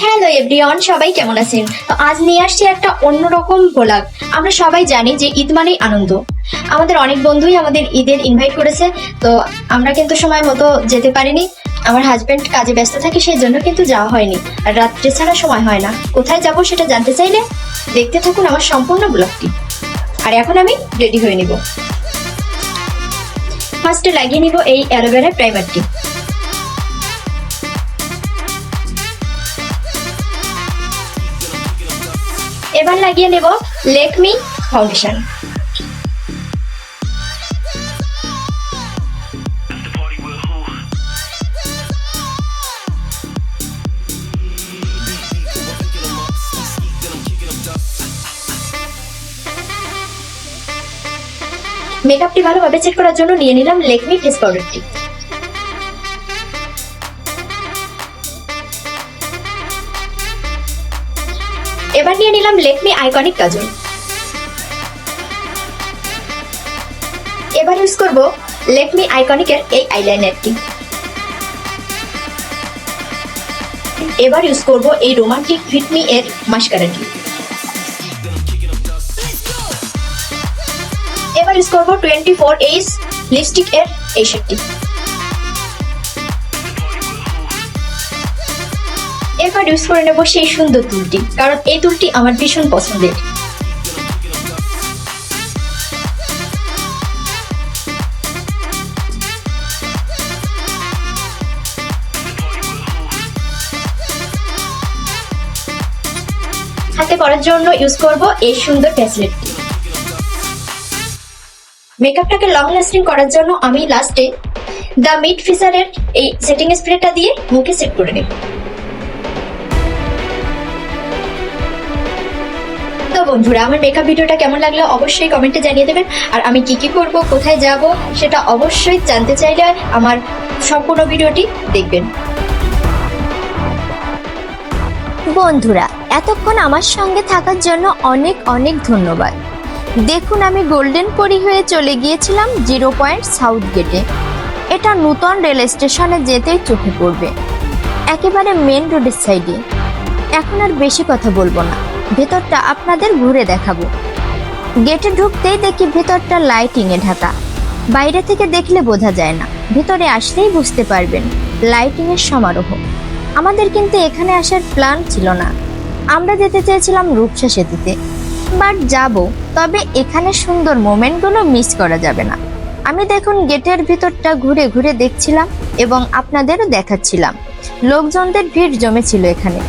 Hello everyone, সবাই কেমন আছেন? তো আজ নিয়ে আসছি একটা অন্যরকম ভ্লগ। আমরা সবাই জানি যে ঈদ মানেই আনন্দ। আমাদের অনেক বন্ধুই আমাদের ঈদের ইনভাইট করেছে, তো আমরা কিন্তু সময় মতো যেতে পারিনি। আমার হাজবেন্ড কাজে ব্যস্ত থাকে, সেই জন্য কিন্তু যাওয়া হয়নি। আর রাত্রে ছাড়া সময় হয় না। কোথায় যাব সেটা জানতে চাইলে দেখতে থাকুন আমার সম্পূর্ণ ব্লগটি। আর এখন আমি রেডি হয়ে নিব। ফার্স্টে লাগিয়ে নিব এই অ্যালোভেরা প্রাইমারটি। এবার লাগিয়ে নেব লেকমি ফাউন্ডেশন। মেকআপটি ভালোভাবে সেট করার জন্য নিয়ে নিলাম লেকমি ফেস পাউডারটি। এবার নিয়ে নিলাম লেকমি আইকনিক কাজল। এবার ইউজ করব লেকমি আইকনিকের এই আইলাইনারটি। এবার ইউজ করব এই রোমান্টিক ফিট মি এর মাস্কারাটি। এবার ইউজ করব 24H লিপস্টিক এর এই শেডটি। এবার ইউজ করে নেব সেই সুন্দর তুলটি, কারণ এই তুলটি আমার ভীষণ পছন্দের। হাতে করার জন্য ইউজ করব এই সুন্দর ব্রেসলেটটি। মেকআপটাকে লং লাস্টিং করার জন্য আমি লাস্টে দ্য মিট ফিচারের এই সেটিং স্প্রেটা দিয়ে মুখে সেট করে নেব। তো বন্ধুরা, আমার মেকআপ ভিডিওটা কেমন লাগলো অবশ্যই কমেন্টে জানিয়ে দেবেন। আর আমি কি কি করব, কোথায় যাব সেটা অবশ্যই জানতে চাইলে আমার সম্পূর্ণ ভিডিওটি দেখবেন। বন্ধুরা, এতক্ষণ আমার সঙ্গে থাকার জন্য অনেক অনেক ধন্যবাদ। দেখুন, আমি গোল্ডেন পরি হয়ে চলে গিয়েছিলাম 0 পয়েন্ট সাউথ গেটে। এটা নূতন রেল স্টেশনে যেতেই চোখে পড়বে, একেবারে মেন রোডের সাইডে। এখন আর বেশি কথা বলবো না, ভেতরটা আপনাদের ঘুরে দেখাবো। গেটে ঢুকতেই দেখি ভেতরটা লাইটিংয়ে ঢাকা। বাইরে থেকে দেখলে বোঝা যায় না, ভেতরে আসলেই বুঝতে পারবেন লাইটিংয়ের সমারোহ। আমাদের কিন্তু এখানে আসার প্ল্যান ছিল না, আমরা যেতে চেয়েছিলাম রূপসা সেতুতে। বাট যাব, তবে এখানে সুন্দর মোমেন্টগুলো মিস করা যাবে না। আমি দেখুন গেটের ভিতরটা ঘুরে ঘুরে দেখছিলাম এবং আপনাদেরও দেখাচ্ছিলাম। লোকজনদের ভিড় জমেছিল এখানে,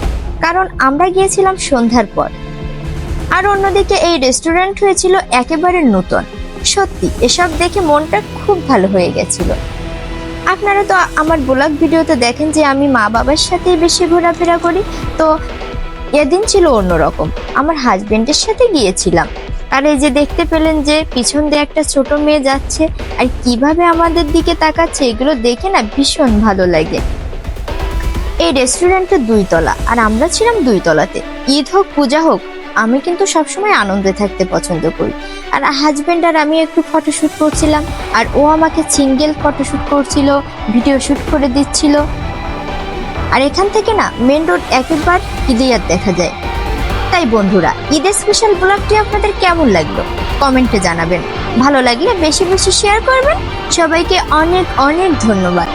কারণ আমরা গিয়েছিলাম সন্ধ্যার পর। আর অন্যদিকে এই রেস্টুরেন্ট হয়েছিল একেবারে নতুন। সত্যি এসব দেখে মনটা খুব ভালো হয়ে গেছিল। আপনারা তো আমার ব্লগ ভিডিওতে দেখেন যে আমি মা বাবার সাথে বেশি ঘোরাফেরা করি, তো এদিন ছিল অন্যরকম। আমার হাজবেন্ডের সাথে গিয়েছিলাম। আর এই যে দেখতে পেলেন যে পিছন দিয়ে একটা ছোট মেয়ে যাচ্ছে আর কিভাবে আমাদের দিকে তাকাচ্ছে, এগুলো দেখে না ভীষণ ভালো লাগে। এই রেস্টুরেন্টের 2 তলা, আর আমরা ছিলাম 2 তলাতে। ঈদ হোক পূজা হোক, আমি কিন্তু সবসময় আনন্দে থাকতে পছন্দ করি। আর হাজবেন্ড আর আমি একটু ফটোশুট করছিলাম, আর ও আমাকে সিঙ্গেল ফটোশুট করছিল, ভিডিও শুট করে দিচ্ছিল। আর এখান থেকে না মেন রোড একেবারে ক্লিয়ার দেখা যায়। তাই বন্ধুরা, ঈদের স্পেশাল ব্লগটি আপনাদের কেমন লাগলো কমেন্টে জানাবেন। ভালো লাগলে বেশি বেশি শেয়ার করবেন। সবাইকে অনেক অনেক ধন্যবাদ।